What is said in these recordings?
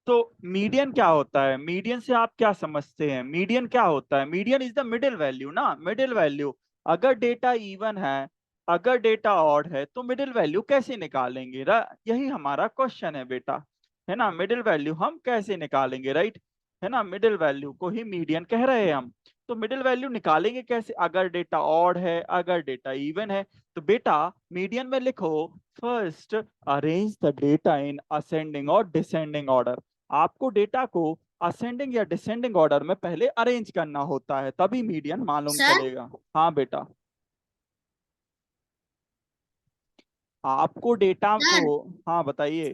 तो मीडियन क्या होता है? मीडियन से आप क्या समझते हैं? मीडियन क्या होता है? Median is the middle value ना, मिडिल वैल्यू। अगर डेटा इवन है, अगर डेटा ऑड है, तो मिडिल वैल्यू कैसे निकालेंगे? यही हमारा क्वेश्चन है बेटा, है ना। मिडिल वैल्यू हम कैसे निकालेंगे, राइट? है ना, मिडिल वैल्यू को ही मीडियन कह रहे हैं हम। तो मिडिल वैल्यू निकालेंगे कैसे? अगर डेटा ऑड है, अगर डेटा इवन है, तो बेटा मीडियन में लिखो, first arrange the data in ascending और डिसेंडिंग ऑर्डर। आपको डेटा को असेंडिंग या डिसेंडिंग ऑर्डर में पहले अरेंज करना होता है, तभी मीडियन मालूम सर चलेगा। हाँ बेटा, आपको डेटा को, सर हाँ बताइए।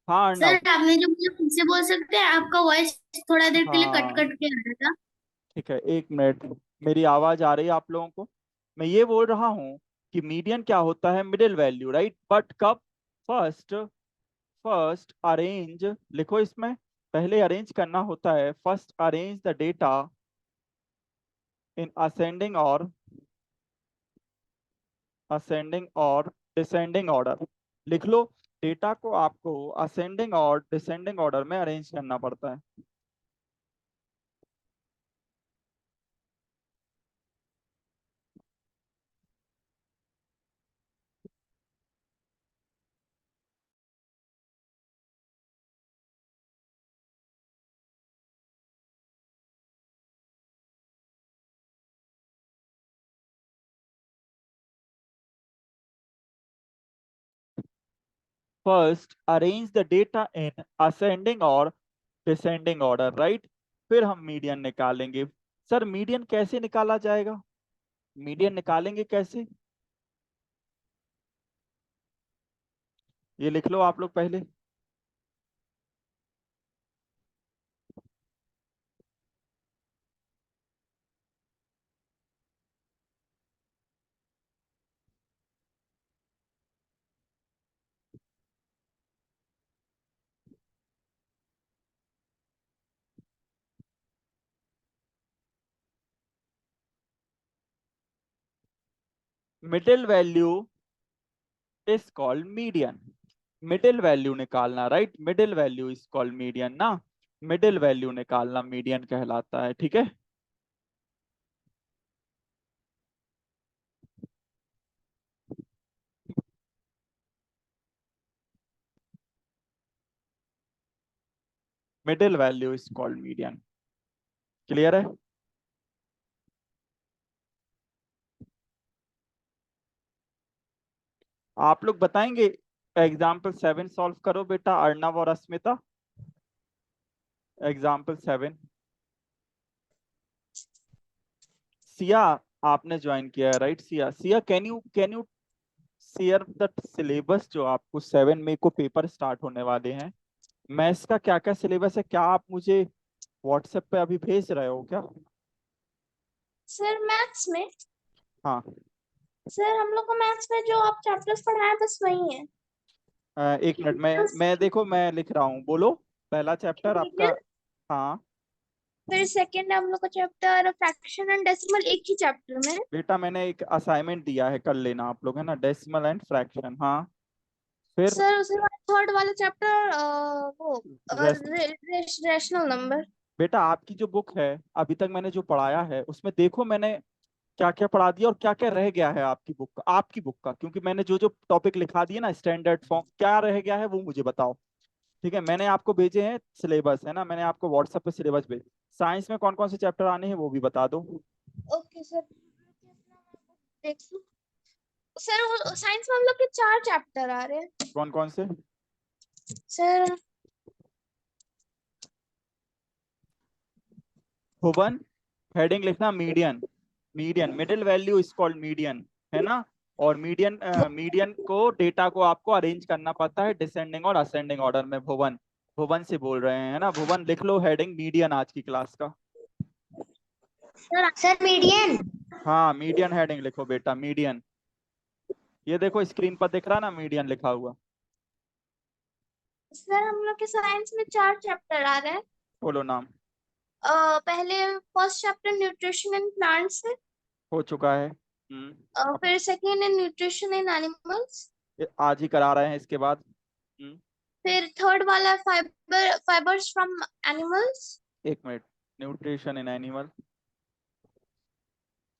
हाँ सर अर्णव। आपने जो मुझे फिर से बोल सकते हैं, आपका वॉइस थोड़ा देर के लिए कट हाँ कट के आ रहा था। ठीक है, एक मिनट। मेरी आवाज आ रही है आप लोगों को? मैं ये बोल रहा हूँ कि मीडियन क्या होता है? Middle value, right? बट कब? फर्स्ट, फर्स्ट अरेंज, लिखो इसमें, पहले अरेंज करना होता है। First arrange the data in ascending और डिसेंडिंग ऑर्डर। लिख लो, डेटा को आपको असेंडिंग और डिसेंडिंग ऑर्डर में अरेंज करना पड़ता है। First arrange the data in ascending और डिसेंडिंग ऑर्डर, राइट? फिर हम मीडियन निकालेंगे। सर मीडियन कैसे निकाला जाएगा? मीडियन निकालेंगे कैसे? ये लिख लो आप लोग पहले। Middle value is called median. Middle value निकालना, right? Middle value is called median ना। मिडिल वैल्यू निकालना मीडियन कहलाता है, ठीक है। Middle value is called median. Clear है? आप लोग बताएंगे? एग्जाम्पल 7 सॉल्व करो बेटा, अर्णव और अस्मिता। एग्जाम्पल 7। सिया, आपने ज्वाइन किया है, right? Siya, Siya can you share the syllabus जो आपको 7 मई को पेपर स्टार्ट होने वाले हैं? मैथ्स का क्या क्या सिलेबस है, क्या आप मुझे व्हाट्सएप पे अभी भेज रहे हो क्या? सर मैथ्स में, हाँ। सर हम लोग को मैथ्स में जो आप चैप्टर्स पढ़ाए बस वही है। एक मिनट, मैं देखो मैं लिख रहा हूँ, बोलो। पहला चैप्टर आपका। मीडियन, हाँ फिर सेकंड हम लोग का चैप्टर फ्रैक्शन एंड डेसिमल एक ही चैप्टर में। बेटा, मैंने एक असाइनमेंट दिया है, कर लेना आप लोग, है ना, डेसिमल एंड फ्रैक्शन। हाँ फिर सर उसके बाद थर्ड वाला चैप्टर वो रेस्ट। Rational number. बेटा आपकी जो बुक है, अभी तक मैंने जो पढ़ाया है उसमें देखो मैंने क्या क्या पढ़ा दिया और क्या क्या रह गया है आपकी बुक का, आपकी बुक का, क्योंकि मैंने जो जो टॉपिक लिखा दिए ना स्टैंडर्ड फॉर्म, क्या रह गया है वो मुझे बताओ। ठीक है, मैंने आपको भेजे हैं सिलेबस, है ना, मैंने आपको व्हाट्सएप पे सिलेबस भेज। साइंस में कौन कौन से चैप्टर आने हैं वो भी बता दो। ओके सर, देख लो। सर वो साइंस में हम लोग के 4 चैप्टर आ रहे हैं कौन कौन से? सर। भुवन, हेडिंग लिखना median. Median, middle value is called median, है ना। और मीडियन, मीडियन को डेटा को आपको अरेंज करना पड़ता है डिसेंडिंग और असेंडिंग ऑर्डर में। भुवन, भुवन से बोल रहे हैं, है ना। भुवन लिख लो हेडिंग मीडियन आज की क्लास का। Sir sir median. हाँ मीडियन हेडिंग लिखो बेटा, मीडियन। ये देखो स्क्रीन पर दिख रहा ना मीडियन लिखा हुआ। सर हम लोग के साइंस में 4 चैप्टर आ रहे हैं। बोलो नाम। पहले first chapter nutrition in plants है। हो चुका है। फिर सेकेंड है न्यूट्रिशन इन एनिमल्स। ये आज ही करा रहे हैं इसके बाद। हम्म। फिर थर्ड वाला फाइबर्स फ्रॉम एनिमल्स। एक minute, nutrition in animal,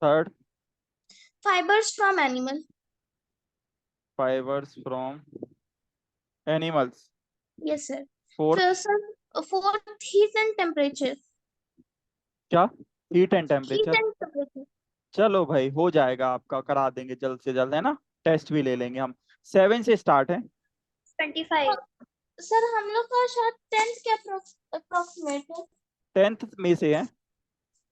third fibres from animal. Fibres from animals, yes sir. Fourth फिर sir fourth heat and temperature. क्या, heat and heat temperature. And temperature. चलो भाई हो जाएगा आपका, करा देंगे जल्द से जल्द, है ना, टेस्ट भी ले लेंगे हम। 7 से स्टार्ट है। 25। सर हम लोग का शायद 10th के अप्रोक्सीमेट है। 10th में से है।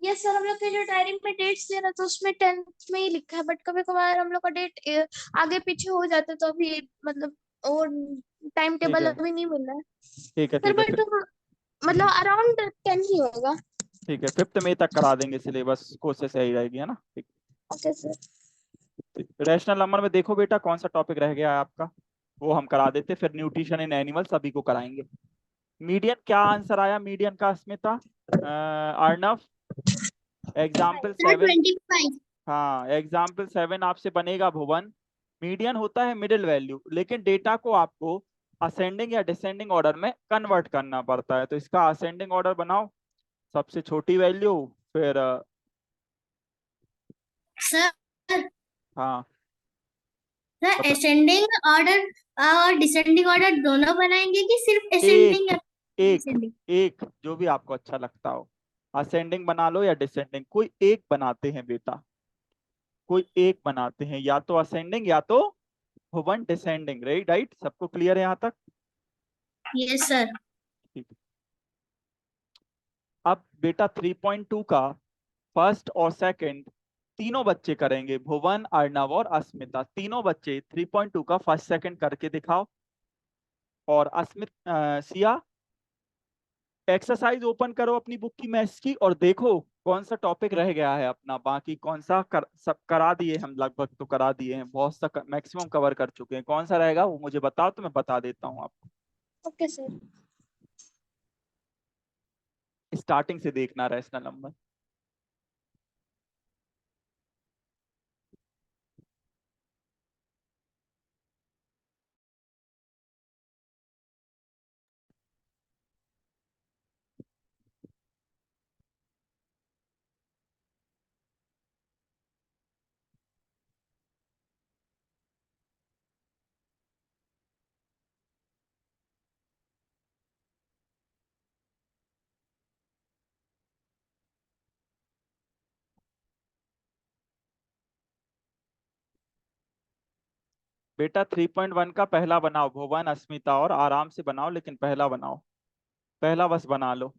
यस सर, हम लोग के जो डायरी में डेट्स दे रहा था उसमें 10th में ही लिखा है, बट कभी कभार हम लोग का डेट आगे पीछे हो जाता है, तो अभी मतलब और टाइम ठीक टेबल है, अभी नहीं मिल रहा है ठीक है, सर, ठीक है, बट मतलब अराउंड 10 ही होगा। ठीक है, 5th मई तक करा देंगे सिलेबस, कोशिश सही रहेगी, है ना। ठीक। Okay sir. रैशनल नंबर में देखो बेटा कौन सा टॉपिक रह गया है आपका, वो हम करा देते, फिर न्यूट्रिशन इन एनिमल सभी को कराएंगे। मीडियन क्या आंसर आया मीडियन का, अस्मिता, अर्नव, एग्जाम्पल सर 7। 25। हाँ एग्जाम्पल 7 आपसे बनेगा भुवन। मीडियन होता है मिडिल वैल्यू, लेकिन डेटा को आपको असेंडिंग या डिसेंडिंग ऑर्डर में कन्वर्ट करना पड़ता है, तो इसका असेंडिंग ऑर्डर बनाओ, सबसे छोटी वैल्यू, फिर सर हाँ सर बता, असेंडिंग ऑर्डर और डिसेंडिंग ऑर्डर दोनों बनाएंगे कि सिर्फ असेंडिंग एक या एक डिसेंडिंग? एक जो भी आपको अच्छा लगता हो, असेंडिंग बना लो या डिसेंडिंग, कोई एक बनाते हैं बेटा, कोई एक बनाते हैं, या तो असेंडिंग या तो भुवन डिसेंडिंग, राइट राइट, सबको क्लियर है यहाँ तक। Yes sir. ठीक है। अब बेटा 3.2 का फर्स्ट और सेकंड तीनों बच्चे करेंगे, भुवन अर्णव और अस्मिता, तीनों बच्चे 3.2 का फर्स्ट सेकंड करके दिखाओ। और सिया, एक्सरसाइज ओपन करो अपनी बुक की मैथ्स की और देखो कौन सा टॉपिक रह गया है अपना, बाकी कौन सा सब करा दिए हम, लगभग तो करा दिए हैं, बहुत सा मैक्सिमम कवर कर चुके हैं, कौन सा रहेगा वो मुझे बताओ तो मैं बता देता हूँ आपको। Okay sir. स्टार्टिंग से देखना रैशनल नंबर। बेटा 3.1 का पहला बनाओ भुवन अस्मिता, और आराम से बनाओ लेकिन पहला बनाओ, पहला बस बना लो।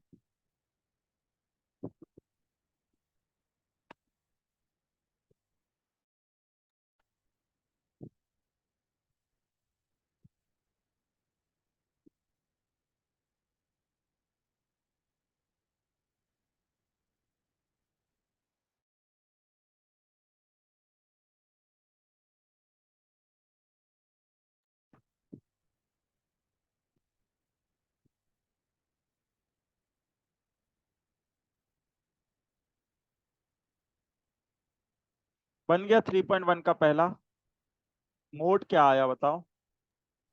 बन गया 3.1 का पहला, मोड क्या आया बताओ।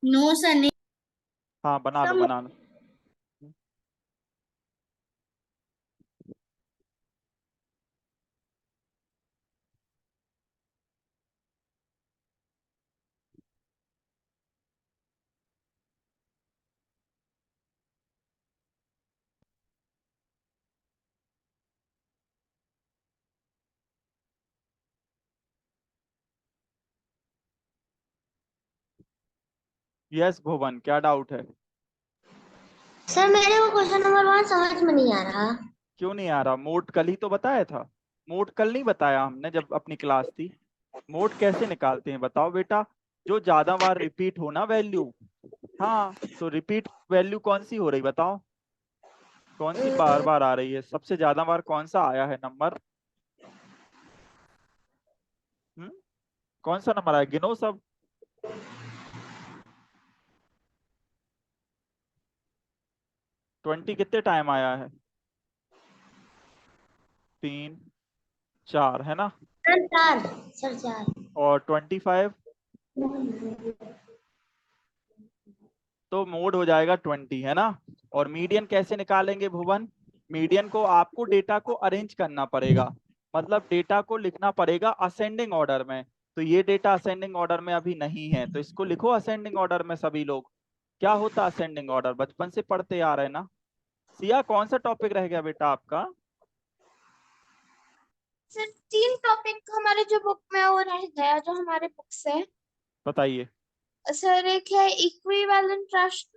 नो सर नहीं। हाँ बना लो सर बना लो। यस भुवन, क्या डाउट है। सर मेरे को क्वेश्चन नंबर 1 समझ में नहीं आ रहा। क्यों नहीं आ रहा, मोड कल ही तो बताया था, मोड कल नहीं बताया हमने जब अपनी क्लास थी, मोड कैसे निकालते हैं बताओ बेटा। जो ज्यादा बार रिपीट हो ना वैल्यू, हाँ तो रिपीट वैल्यू कौन सी हो रही बताओ, कौन सी बार बार आ रही है, सबसे ज्यादा बार कौन सा आया है नंबर। हम्म, कौन सा नंबर आया, गिनो सब। 20 कितने टाइम आया है, 3 4 है ना, सर 4। सर 4। और 25, तो मोड हो जाएगा 20, है ना। और मीडियन कैसे निकालेंगे भुवन? मीडियन को आपको डेटा को अरेंज करना पड़ेगा, मतलब डेटा को लिखना पड़ेगा असेंडिंग ऑर्डर में। तो ये डेटा असेंडिंग ऑर्डर में अभी नहीं है, तो इसको लिखो असेंडिंग ऑर्डर में सभी लोग। क्या होता है असेंडिंग ऑर्डर? बचपन से पढ़ते आ रहे हैं ना। सिया, कौन सा टॉपिक रह गया बेटा आपका? सर 3 टॉपिक हमारे जो बुक में वो रह गया, जो हमारे बुक से। बताइए। सर एक है इक्विवेलेंट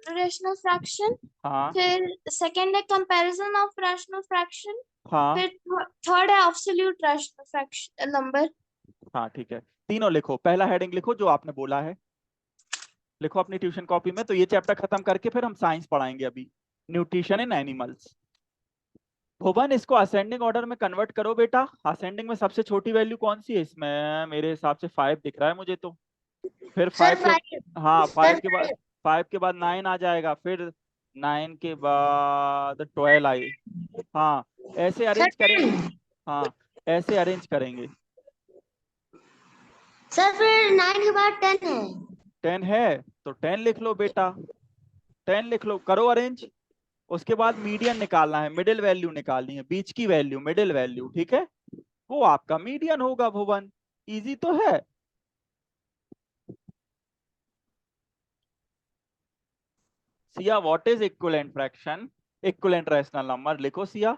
रेशनल फ्रैक्शन, हाँ फिर सेकंड है कंपैरिजन ऑफ रैशनल फ्रैक्शन, हाँ फिर थर्ड है एब्सोल्यूट रैशनल फ्रैक्शन नंबर। हाँ, ठीक है। तीनों लिखो, पहला हेडिंग लिखो जो आपने बोला है, लिखो अपनी ट्यूशन कॉपी में। तो ये चैप्टर खत्म करके फिर हम साइंस पढ़ाएंगे अभी, न्यूट्रिशन इन एनिमल्स। भुवन, इसको असेंडिंग ऑर्डर में कन्वर्ट करो बेटा। असेंडिंग में सबसे छोटी वैल्यू कौन सी है इसमें? मेरे हिसाब से 5 दिख रहा है मुझे तो। फिर सर 5 के, 5। हाँ सर 5 के बाद, 5 के बाद 9 आ जाएगा, फिर 9 के बाद 12 आई। हाँ, ऐसे सर अरेंज करेंगे। 10। हाँ, ऐसे अरेंज करेंगे। सर फिर 9 के बाद 10 है। 10 है तो 10 लिख लो बेटा, 10 लिख लो, करो अरेंज। उसके बाद मीडियन निकालना है, मिडिल वैल्यू निकालनी है, बीच की वैल्यू, मिडिल वैल्यू, ठीक है। वो आपका मीडियन होगा भुवन। इजी तो है। Siya, what is equivalent fraction? Equivalent rational number लिखो सिया।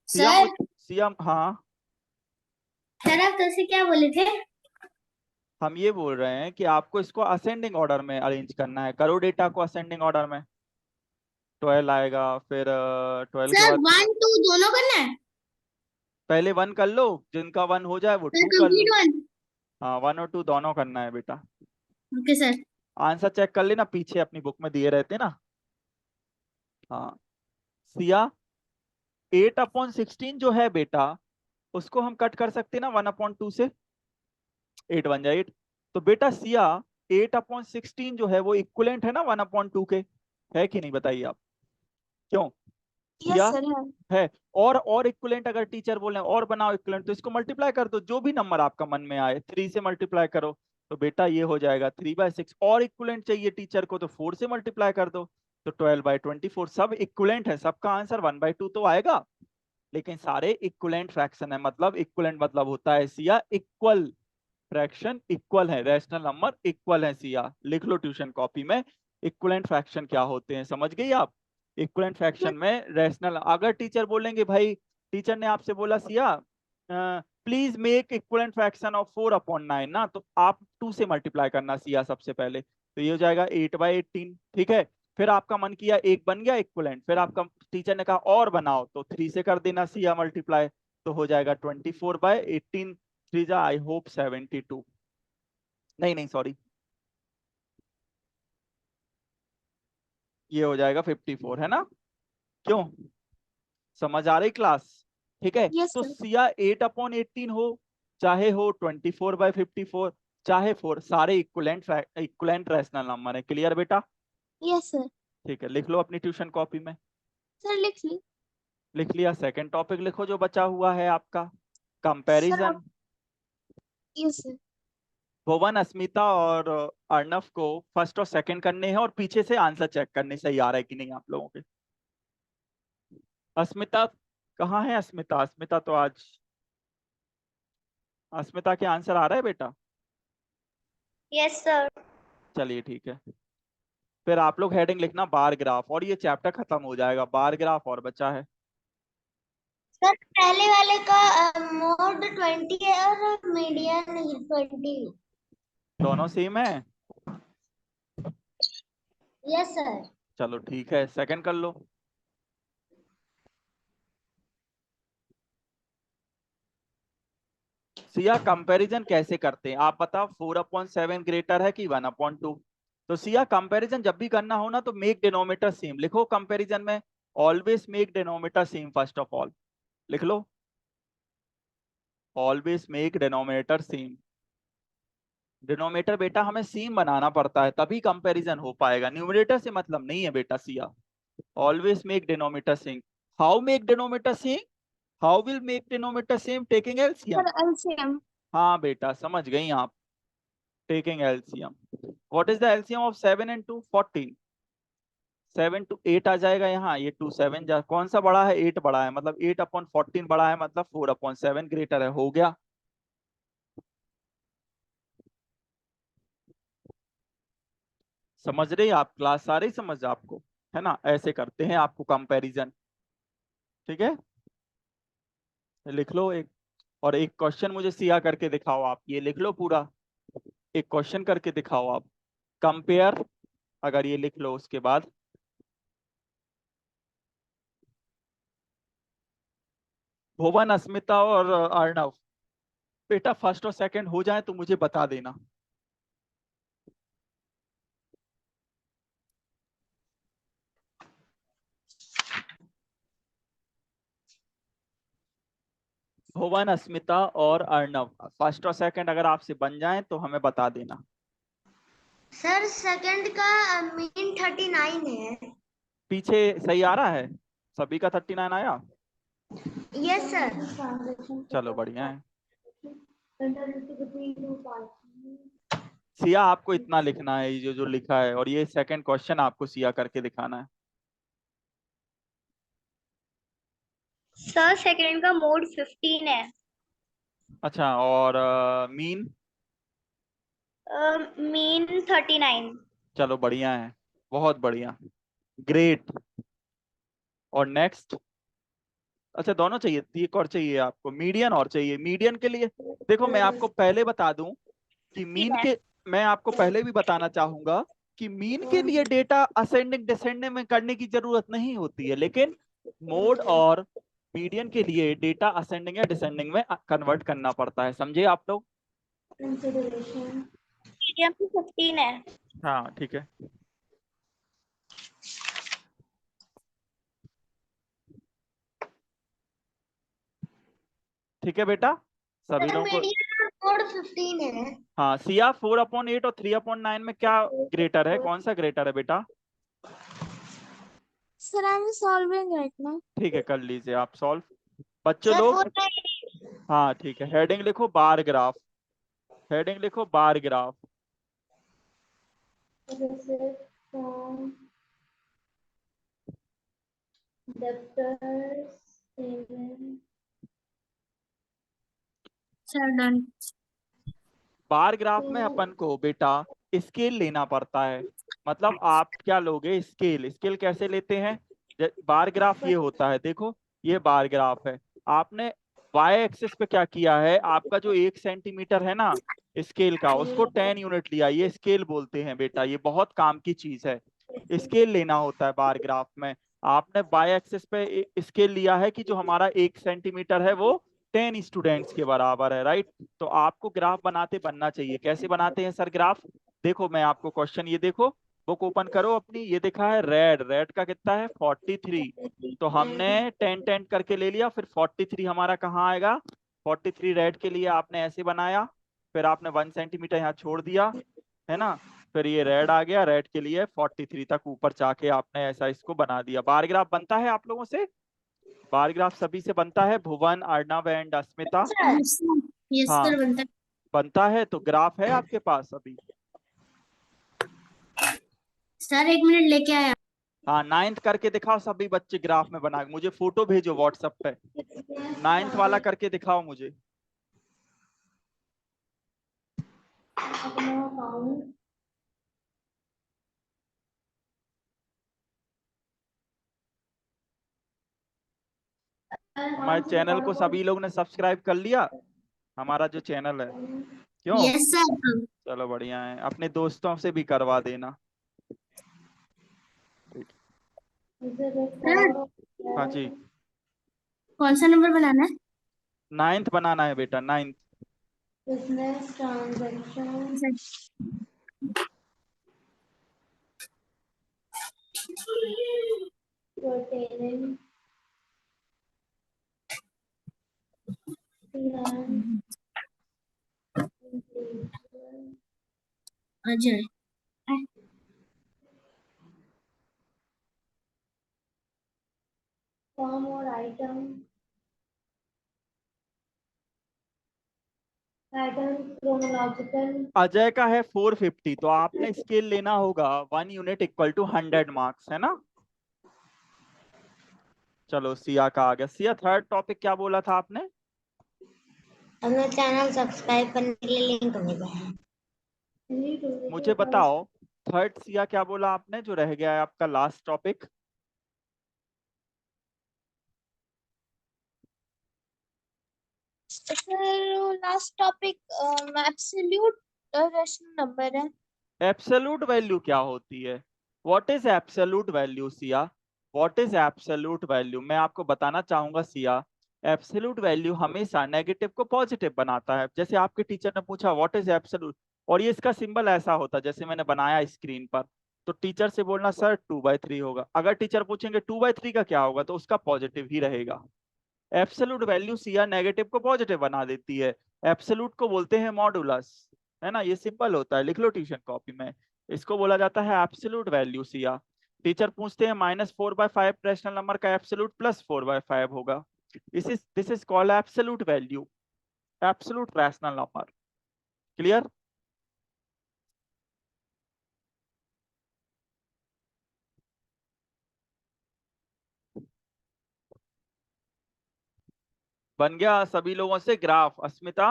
सिया सर सिया, हाँ। सर आप तो से क्या बोले थे? हम ये बोल रहे हैं कि आपको इसको असेंडिंग ऑर्डर में अरेंज करना है, करो डेटा को असेंडिंग ऑर्डर में। 12 आएगा, फिर 12 के सर बाद 1 2 दोनों करना है। पहले 1 कर लो, जिनका 1 हो जाए वो सर 2 कर लो। कंप्लीट 1। हाँ, 1 और 2 दोनों करना है बेटा। Okay sir. आंसर चेक कर लेना, पीछे अपनी बुक में दिए रहते ना। हाँ। सिया, 8/16 जो है बेटा, उसको हम कट कर सकते हैं ना 1/2 से। 8 बन जाए 8। तो बेटा सिया, 8/16 जो है वो इक्वलेंट है ना 1/2 के, है कि नहीं बताइए आप? क्यों यस सिया? सर है। है। और इक्वलेंट अगर टीचर बोले और बनाओ इक्वलेंट, तो इसको मल्टीप्लाई कर दो, जो भी नंबर आपका मन में आए 3 से मल्टीप्लाई करो। तो बेटा ये हो जाएगा 3/6। और इक्वलेंट चाहिए टीचर को तो 4 से मल्टीप्लाई कर दो, तो 12/24। सब इक्वलेंट है, सबका आंसर 1/2 तो आएगा। लेकिन सारे इक्वलेंट फ्रैक्शन है, मतलब इक्वलेंट मतलब होता है सिया इक्वल, फ्रैक्शन इक्वल है, रैशनल नंबर इक्वल है सिया। लिख लो ट्यूशन कॉपी में, इक्वलेंट फ्रैक्शन क्या होते हैं, समझ गई आप? इक्वलेंट फ्रैक्शन में रैशनल, अगर टीचर बोलेंगे भाई, टीचर ने आपसे बोला Siya please make equivalent fraction of 4/9 ना, तो आप 2 से मल्टीप्लाई करना सिया सबसे पहले। तो ये हो जाएगा 8/18, ठीक है। फिर आपका मन किया एक बन गया इक्वलेंट, फिर आपका टीचर ने कहा और बनाओ, तो 3 से कर देना सिया मल्टीप्लाई, तो हो जाएगा 24/18। 3 जा आई होप 72, नहीं नहीं सॉरी, ये हो जाएगा 54, है ना। क्यों, समझ आ रही क्लास? ठीक है। यस तो सर। सिया 8/18 हो, चाहे हो 24/54, चाहे 4, सारे इक्वलेंट इक्वलेंट रैशनल नंबर है। क्लियर बेटा? Yes sir. ठीक है, लिख लो अपनी ट्यूशन कॉपी में। सर लिख ली। लिख लिया। सेकंड टॉपिक लिखो जो बचा हुआ है आपका, सर कंपैरिजन। आप। Yes sir. भुवन, अस्मिता और अर्णव को फर्स्ट और सेकंड करने हैं, और पीछे से आंसर चेक करने सही आ रहा है कि नहीं आप लोगों के। अस्मिता कहाँ है? अस्मिता, अस्मिता तो आज, अस्मिता के आंसर आ रहा है बेटा? Yes sir. चलिए ठीक है। फिर आप लोग हेडिंग लिखना बार ग्राफ, और ये चैप्टर खत्म हो जाएगा। बार ग्राफ और बचा है। सर पहले वाले का मोड 20 है और मीडियन 20। दोनों सेम है? Yes sir. चलो ठीक है, सेकंड कर लो। सिया, कंपैरिजन कैसे करते हैं आप बताओ? 4/7 ग्रेटर है कि 1/2? तो सिया, कंपैरिजन जब भी करना हो ना, तो मेक डिनोमिनेटर सेम लिखो कंपैरिजन में। Always make denominator same first of all, लिख लो। Always make denominator same. Denominator बेटा हमें सेम बनाना पड़ता है, तभी कंपैरिजन हो पाएगा, न्यूमरेटर से मतलब नहीं है बेटा Siya. Always make denominator same. How make denominator same? How will make denominator same? Taking sir LCM. LCM. हाँ बेटा, समझ गई आप। Taking LCM, what is the LCM of 7 and 2? 14। 7 to 8 आ जाएगा यहाँ, ये 2 7 जा, कौन सा बड़ा है? 8 बड़ा है, मतलब 8/14 बड़ा है, मतलब 4/7 ग्रेटर है, हो गया। समझ रहे हैं आप? क्लास सारी समझ आपको, है ना? ऐसे करते हैं आपको कंपैरिजन, ठीक है? लिख लो एक, और एक क्वेश्चन मुझे सिया करके दिखाओ आप, ये लिख लो पूरा, एक क्वेश्चन करके दिखाओ आप, कंपेयर, अगर ये लिख लो उसके बाद भुवन, अस्मिता और अर्णव, बेटा फर्स्ट और सेकंड हो जाए तो मुझे बता देना। भुवन, अस्मिता और अर्णव फर्स्ट और सेकंड अगर आपसे बन जाए तो हमें बता देना। सर सेकंड का मीन 39 है। पीछे सही आ रहा है? सभी का 39 आया? Yes sir. चलो बढ़िया है। सिया आपको इतना लिखना है, ये जो जो लिखा है, और ये सेकंड क्वेश्चन आपको सिया करके दिखाना है। सर सेकंड का मोड 15 है। अच्छा, और मीन? मीन 39। चलो बढ़िया है, बहुत बढ़िया, ग्रेट। और नेक्स्ट? अच्छा दोनों चाहिए, एक और चाहिए आपको, मीडियन और चाहिए। मीडियन के लिए देखो, मैं आपको पहले बता दूं कि मीन है। के, मैं आपको पहले भी बताना चाहूंगा कि मीन के लिए डेटा असेंडिंग डिसेंडिंग में करने की जरूरत नहीं होती है, लेकिन मोड और मीडियन के लिए डेटा असेंडिंग या डिसेंडिंग में कन्वर्ट करना पड़ता है, समझे आप लोग? मीडियम की 15 है। हाँ ठीक है। ठीक है बेटा, सभी सर लोगों को। मीडियम मोड 15 है। हाँ सिया, 4/8 और 3/9 में क्या ग्रेटर है, कौन सा ग्रेटर है बेटा? Sir I am solving right now. ठीक है, कर लीजिए आप सॉल्व बच्चों सर लोग। 490। हाँ ठीक है, हेडिंग लिखो बार ग्राफ, हेडिंग लिखो bar graph. Sir done. Bar graph में अपन को बेटा स्केल लेना पड़ता है, मतलब आप क्या लोगे? स्केल। स्केल कैसे लेते हैं? बार ग्राफ ये होता है, देखो ये बार ग्राफ है, आपने वाई एक्सिस पे क्या किया है, आपका जो 1 सेंटीमीटर है ना स्केल का, उसको 10 यूनिट लिया, ये स्केल बोलते हैं बेटा, ये बहुत काम की चीज है। स्केल लेना होता है बार ग्राफ में, आपने वाई एक्सिस पे स्केल लिया है कि जो हमारा 1 सेंटीमीटर है वो 10 स्टूडेंट्स के बराबर है, राइट? तो आपको ग्राफ बनाते बनना चाहिए। कैसे बनाते हैं सर ग्राफ? देखो मैं आपको क्वेश्चन, ये देखो, बुक ओपन करो अपनी, ये देखा है रेड, रेड का कितना है? 43। तो हमने 10 10 करके ले लिया, फिर 43 हमारा कहाँ आएगा? 43 रेड के लिए आपने ऐसे बनाया, फिर आपने 1 सेंटीमीटर यहाँ छोड़ दिया, है ना? फिर ये रेड आ गया, रेड के लिए 43 तक ऊपर जाके आपने ऐसा इसको बना दिया। बार ग्राफ बनता है आप लोगों से? बार ग्राफ सभी से बनता है? भुवन, अर्णव एंड अस्मिता? यस हाँ सर बनता है। बनता है, तो ग्राफ है आपके पास अभी? सर एक मिनट लेके आया। हाँ, 9th करके दिखाओ सभी बच्चे, ग्राफ में बना, मुझे फोटो भेजो व्हाट्सएप पे, 9th वाला करके दिखाओ मुझे। हमारे चैनल को सभी लोग ने सब्सक्राइब कर लिया, हमारा जो चैनल है? क्यों? Yes sir. चलो बढ़िया है, अपने दोस्तों से भी करवा देना। ठीक। सर हाँ जी, कौन सा नंबर बनाना है? 9th बनाना है बेटा, 9th। Business transaction pertaining to land आ जाए। फॉर्म और आइटम अजय का है 450, तो आपने स्केल लेना होगा 1 यूनिट इक्वल टू 100 मार्क्स, है ना। चलो सिया का आ गया। सिया थर्ड टॉपिक क्या बोला था आपने? हमें चैनल सब्सक्राइब करने के लिए लिंक भेजा है। मुझे बताओ थर्ड सिया क्या बोला आपने, जो रह गया है आपका last topic? Sir last topic absolute rational number है। एब्सोल्यूट वैल्यू क्या होती है? What is absolute value Siya? What is absolute value? मैं आपको बताना चाहूंगा सिया, एब्सोल्यूट वैल्यू हमेशा नेगेटिव को पॉजिटिव बनाता है। जैसे आपके टीचर ने पूछा व्हाट इज एब्सोल्यूट, और ये इसका सिंबल ऐसा होता है जैसे मैंने बनाया स्क्रीन पर, तो टीचर से बोलना सर 2/3 होगा। अगर टीचर पूछेंगे 2/3 का क्या होगा, तो उसका पॉजिटिव ही रहेगा। एब्सोल्यूट वैल्यू सिया नेगेटिव को पॉजिटिव बना देती है। एब्सोल्यूट को बोलते हैं मॉडुलस, है ना, ये सिंपल होता है, लिख लो ट्यूशन कॉपी में। इसको बोला जाता है एब्सोल्यूट वैल्यू सिया। टीचर पूछते हैं -4/5 रैशनल नंबर का एब्सोल्यूट +4/5 होगा। This is called absolute value, absolute rational number. Clear? बन गया सभी लोगों से ग्राफ? अस्मिता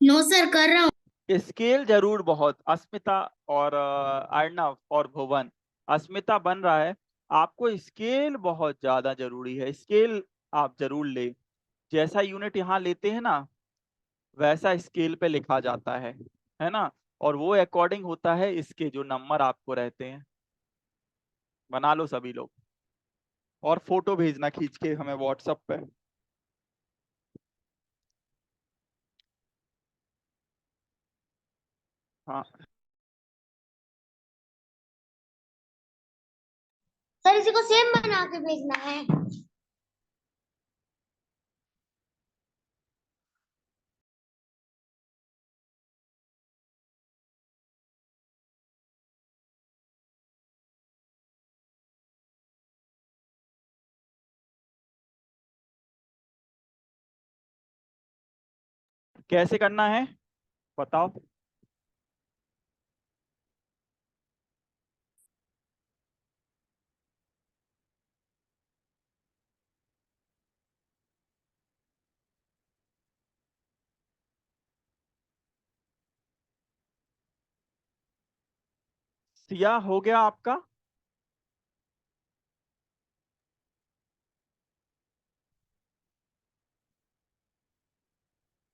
नो सर, कर रहा हूँ। स्केल जरूर बहुत, अस्मिता और अर्णव और भुवन, अस्मिता बन रहा है। आपको स्केल बहुत ज्यादा जरूरी है, स्केल आप जरूर ले। जैसा यूनिट यहाँ लेते हैं ना, वैसा स्केल पे लिखा जाता है ना, और वो अकॉर्डिंग होता है इसके जो नंबर आपको रहते हैं। बना लो सभी लोग, और फोटो भेजना खींच के हमें व्हाट्सएप पे। हाँ सर इसी को सेम बना के भेजना है। कैसे करना है बताओ? सिया हो गया आपका?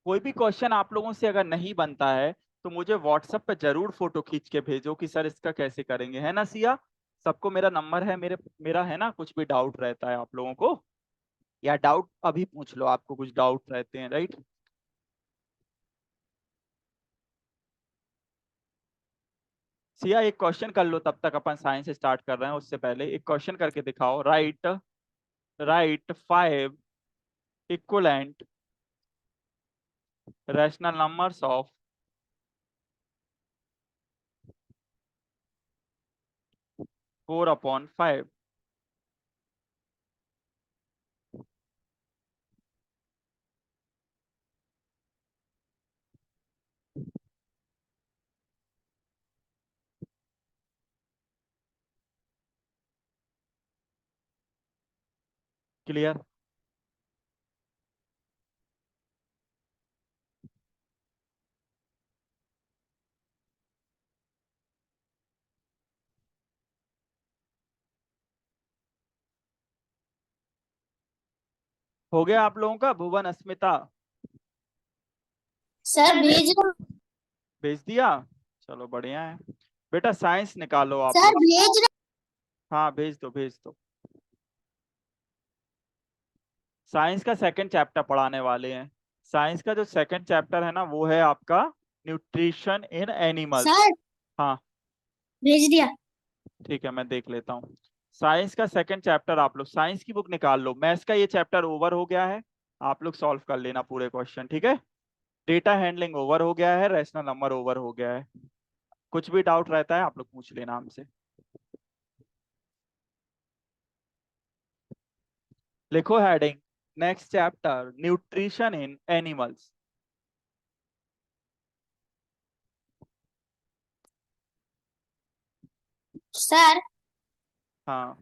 कोई भी क्वेश्चन आप लोगों से अगर नहीं बनता है, तो मुझे व्हाट्सएप पे जरूर फोटो खींच के भेजो कि सर इसका कैसे करेंगे, है ना सिया। सबको मेरा नंबर है, मेरा है ना, कुछ भी डाउट रहता है आप लोगों को, या डाउट अभी पूछ लो, आपको कुछ डाउट रहते हैं, राइट? सिया एक क्वेश्चन कर लो, तब तक अपन साइंस स्टार्ट कर रहे हैं, उससे पहले एक क्वेश्चन करके दिखाओ। Right, right 5 equivalent rational numbers of 4/5। Clear? हो गया आप लोगों का? भुवन, अस्मिता सर भेज रहा हूँ। भेज दिया? चलो बढ़िया है। बेटा साइंस निकालो आप सर लोग। भेज रहा। हाँ भेज दो, भेज दो। साइंस का सेकंड चैप्टर पढ़ाने वाले हैं। साइंस का जो सेकंड चैप्टर है ना, वो है आपका न्यूट्रिशन इन एनिमल्स। सर हाँ भेज दिया। ठीक है, मैं देख लेता हूँ। साइंस का सेकंड चैप्टर आप लोग साइंस की बुक निकाल लो। मैथ्स का ये चैप्टर ओवर हो गया है, आप लोग सॉल्व कर लेना पूरे क्वेश्चन, ठीक है। डेटा हैंडलिंग ओवर हो गया है, रैशनल नंबर ओवर हो गया है। कुछ भी डाउट रहता है आप लोग पूछ लेना हमसे। लिखो heading, next chapter nutrition in animals. Sir हाँ